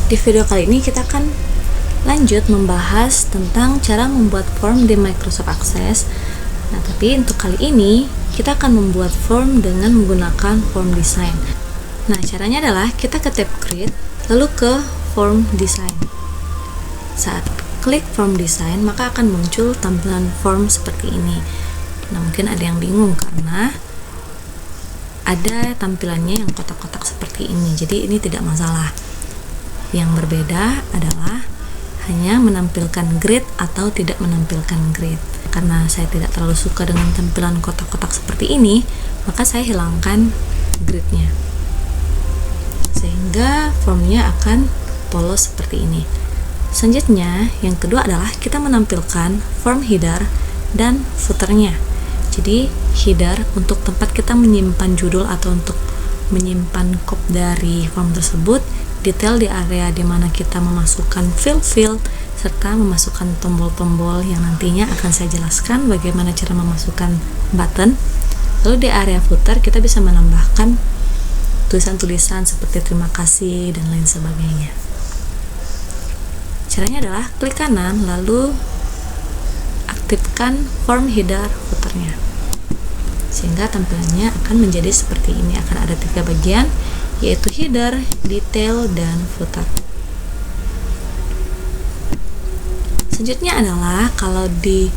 Di video kali ini kita akan lanjut membahas tentang cara membuat form di Microsoft Access. Nah, tapi untuk kali ini kita akan membuat form dengan menggunakan form design. Nah, caranya adalah kita ke tab create, lalu ke form design. Saat klik form design, maka akan muncul tampilan form seperti ini. Nah, mungkin ada yang bingung karena ada tampilannya yang kotak-kotak seperti ini. Jadi ini tidak masalah. Yang berbeda adalah hanya menampilkan grid atau tidak menampilkan grid. Karena saya tidak terlalu suka dengan tampilan kotak-kotak seperti ini, maka saya hilangkan gridnya, sehingga formnya akan polos seperti ini. Selanjutnya, yang kedua adalah kita menampilkan form header dan footernya. Jadi header untuk tempat kita menyimpan judul atau untuk menyimpan kop dari form tersebut, detail di area di mana kita memasukkan field serta memasukkan tombol-tombol yang nantinya akan saya jelaskan bagaimana cara memasukkan button. Lalu di area footer kita bisa menambahkan tulisan-tulisan seperti terima kasih dan lain sebagainya. Caranya adalah klik kanan lalu aktifkan form header footernya, sehingga tampilannya akan menjadi seperti ini. Akan ada 3 bagian, yaitu header, detail, dan footer. Selanjutnya adalah kalau di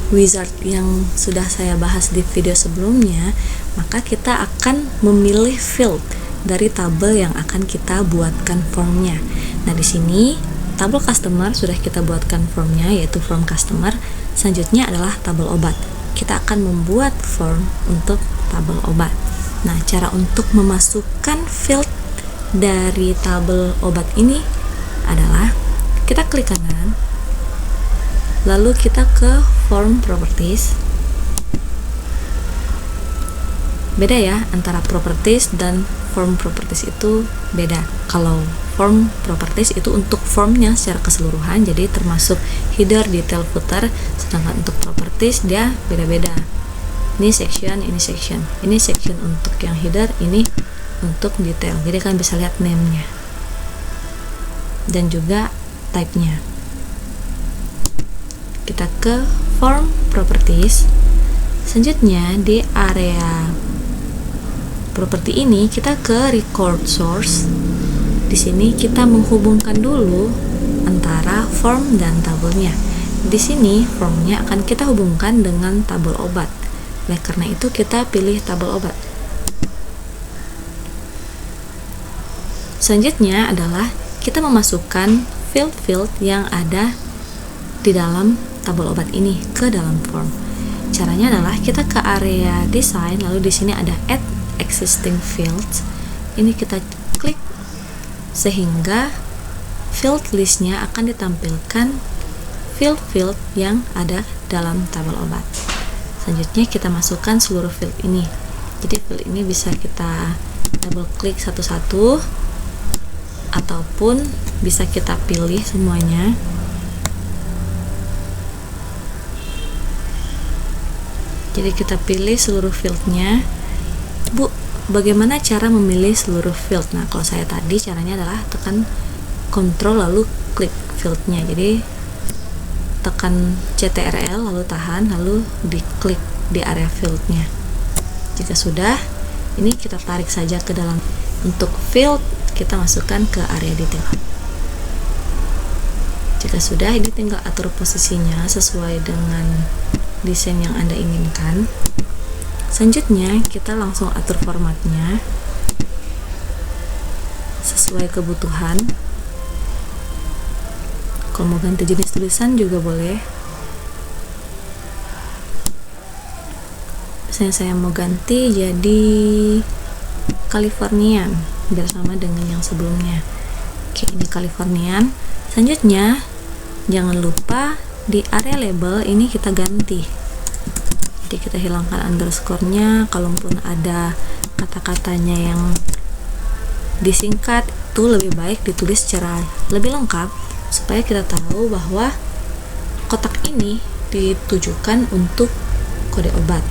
wizard yang sudah saya bahas di video sebelumnya, maka kita akan memilih field dari tabel yang akan kita buatkan formnya. Nah, di sini tabel customer sudah kita buatkan formnya, yaitu form customer. Selanjutnya adalah tabel obat. Kita akan membuat form untuk tabel obat. Nah, cara untuk memasukkan field dari tabel obat ini adalah kita klik kanan, lalu kita ke form properties. Beda ya, antara properties dan form properties itu beda. Kalau form properties itu untuk formnya secara keseluruhan, jadi termasuk header, detail, footer. Sedangkan untuk properties dia beda-beda. Ini section, ini section. Ini section untuk yang header, ini untuk detail. Jadi kalian bisa lihat name-nya dan juga type-nya. Kita ke form properties. Selanjutnya di area property ini kita ke record source. Di sini kita menghubungkan dulu antara form dan tabelnya. Di sini formnya akan kita hubungkan dengan tabel obat. Oleh karena itu kita pilih tabel obat. Selanjutnya adalah kita memasukkan field-field yang ada di dalam tabel obat ini ke dalam form. Caranya adalah kita ke area design, lalu di sini ada add existing fields. Ini kita klik sehingga field listnya akan ditampilkan field-field yang ada dalam tabel obat. Selanjutnya kita masukkan seluruh field ini. Jadi field ini bisa kita double klik satu-satu ataupun bisa kita pilih semuanya. Jadi kita pilih seluruh fieldnya. Bu, bagaimana cara memilih seluruh field? Nah, kalau saya tadi caranya adalah tekan Ctrl lalu klik fieldnya. Jadi tekan CTRL lalu tahan lalu diklik di area fieldnya. Jika sudah, ini kita tarik saja ke dalam. Untuk field kita masukkan ke area detail. Jika sudah, ini tinggal atur posisinya sesuai dengan desain yang Anda inginkan. Selanjutnya kita langsung atur formatnya sesuai kebutuhan. Kalau mau ganti jenis tulisan juga boleh. Misalnya saya mau ganti jadi Californian biar sama dengan yang sebelumnya. Oke, ini Californian. Selanjutnya jangan lupa di area label ini kita ganti. Jadi kita hilangkan underscore-nya. Kalaupun ada kata-katanya yang disingkat, itu lebih baik ditulis secara lebih lengkap supaya kita tahu bahwa kotak ini ditujukan untuk kode obat.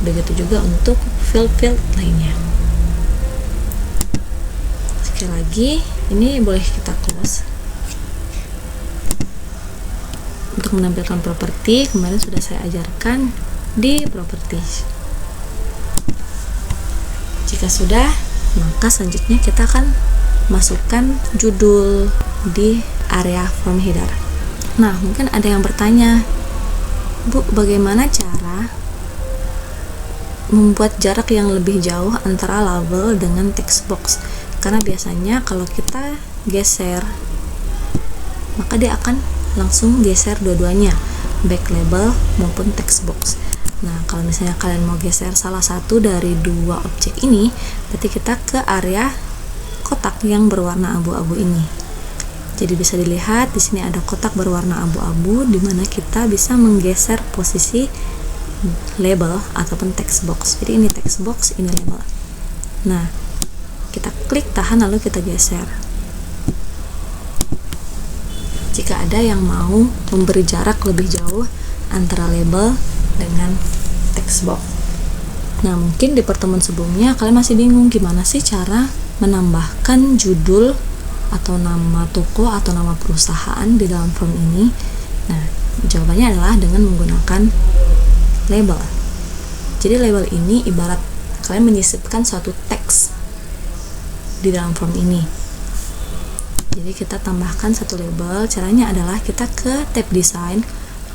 Begitu juga untuk field-field lainnya. Sekali lagi, ini boleh kita close. Untuk menampilkan properti, kemarin sudah saya ajarkan di properties. Jika sudah, maka selanjutnya kita akan masukkan judul di area form header. Nah, mungkin ada yang bertanya, Bu, bagaimana cara membuat jarak yang lebih jauh antara label dengan text box? Karena biasanya kalau kita geser, maka dia akan langsung geser dua-duanya, back label maupun text box. Nah, kalau misalnya kalian mau geser salah satu dari dua objek ini, berarti kita ke area kotak yang berwarna abu-abu ini. Jadi bisa dilihat di sini ada kotak berwarna abu-abu di mana kita bisa menggeser posisi label ataupun text box. Jadi ini text box, ini label. Nah, kita klik tahan lalu kita geser. Jika ada yang mau memberi jarak lebih jauh antara label dengan text box. Nah, mungkin di pertemuan sebelumnya kalian masih bingung gimana sih cara menambahkan judul atau nama toko atau nama perusahaan di dalam form ini. Nah, jawabannya adalah dengan menggunakan label. Jadi label ini ibarat kalian menyisipkan suatu teks di dalam form ini. Jadi kita tambahkan satu label. Caranya adalah kita ke tab design,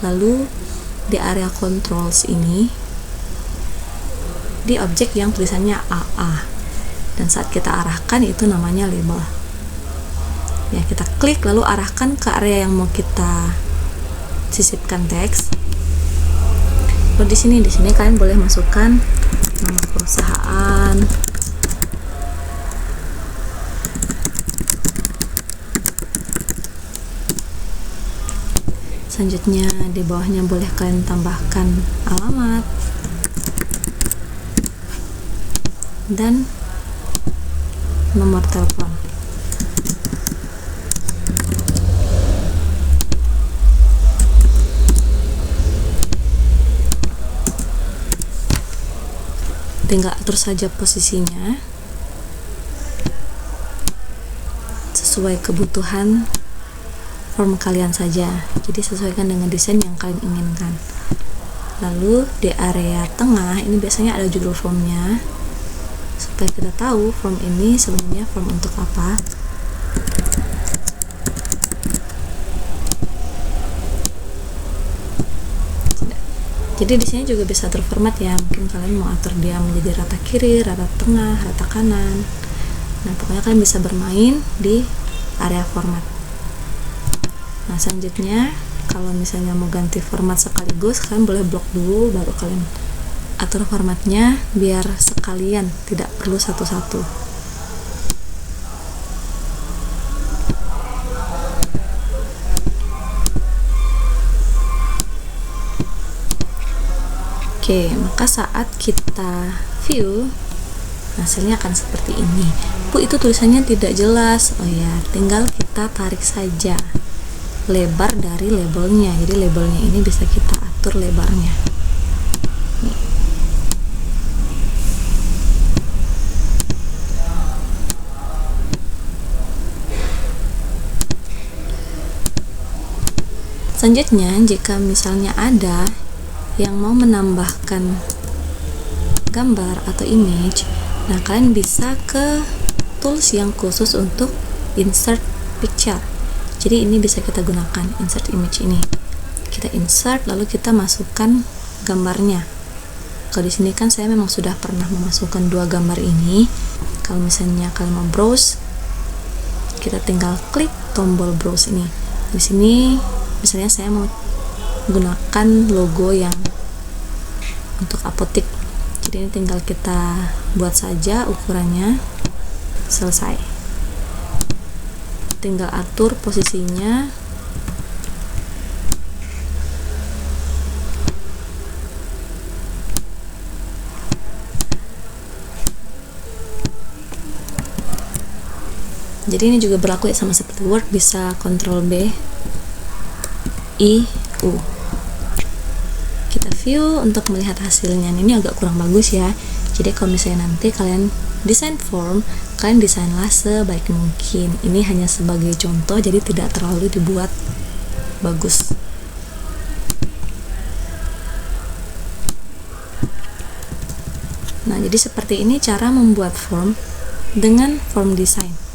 lalu di area controls ini di objek yang tulisannya AA, dan saat kita arahkan itu namanya label. Ya, kita klik lalu arahkan ke area yang mau kita sisipkan teks. Lalu di sini kalian boleh masukkan nama perusahaan, selanjutnya di bawahnya boleh kalian tambahkan alamat dan nomor telepon. Tinggal atur saja posisinya sesuai kebutuhan form kalian saja. Jadi sesuaikan dengan desain yang kalian inginkan. Lalu di area tengah ini biasanya ada judul formnya, supaya kita tahu form ini sebenarnya form untuk apa. Jadi di sini juga bisa terformat ya. Mungkin kalian mau atur dia menjadi rata kiri, rata tengah, rata kanan. Nah, pokoknya kalian bisa bermain di area format. Nah, selanjutnya kalau misalnya mau ganti format sekaligus, kalian boleh blok dulu baru kalian atur formatnya biar sekalian, tidak perlu satu-satu. Oke, maka saat kita view hasilnya akan seperti ini. Bu, itu tulisannya tidak jelas. Oh ya, tinggal kita tarik saja lebar dari labelnya. Jadi labelnya ini bisa kita atur lebarnya. Nih. Selanjutnya, jika misalnya ada yang mau menambahkan gambar atau image, nah kalian bisa ke tools yang khusus untuk insert picture. Jadi ini bisa kita gunakan insert image ini. Kita insert lalu kita masukkan gambarnya. Kalau di sini kan saya memang sudah pernah memasukkan dua gambar ini. Kalau misalnya kalian mau browse, kita tinggal klik tombol browse ini. Di sini misalnya saya mau gunakan logo yang untuk apotik. Jadi ini tinggal kita buat saja ukurannya, selesai. Tinggal atur posisinya. Jadi ini juga berlaku ya sama seperti Word, bisa Ctrl B, I, U. Kita view untuk melihat hasilnya. Ini agak kurang bagus ya. Jadi kalau misalnya nanti kalian desain form, kalian desainlah sebaik mungkin. Ini hanya sebagai contoh, jadi tidak terlalu dibuat bagus. Nah, jadi seperti ini cara membuat form dengan form design.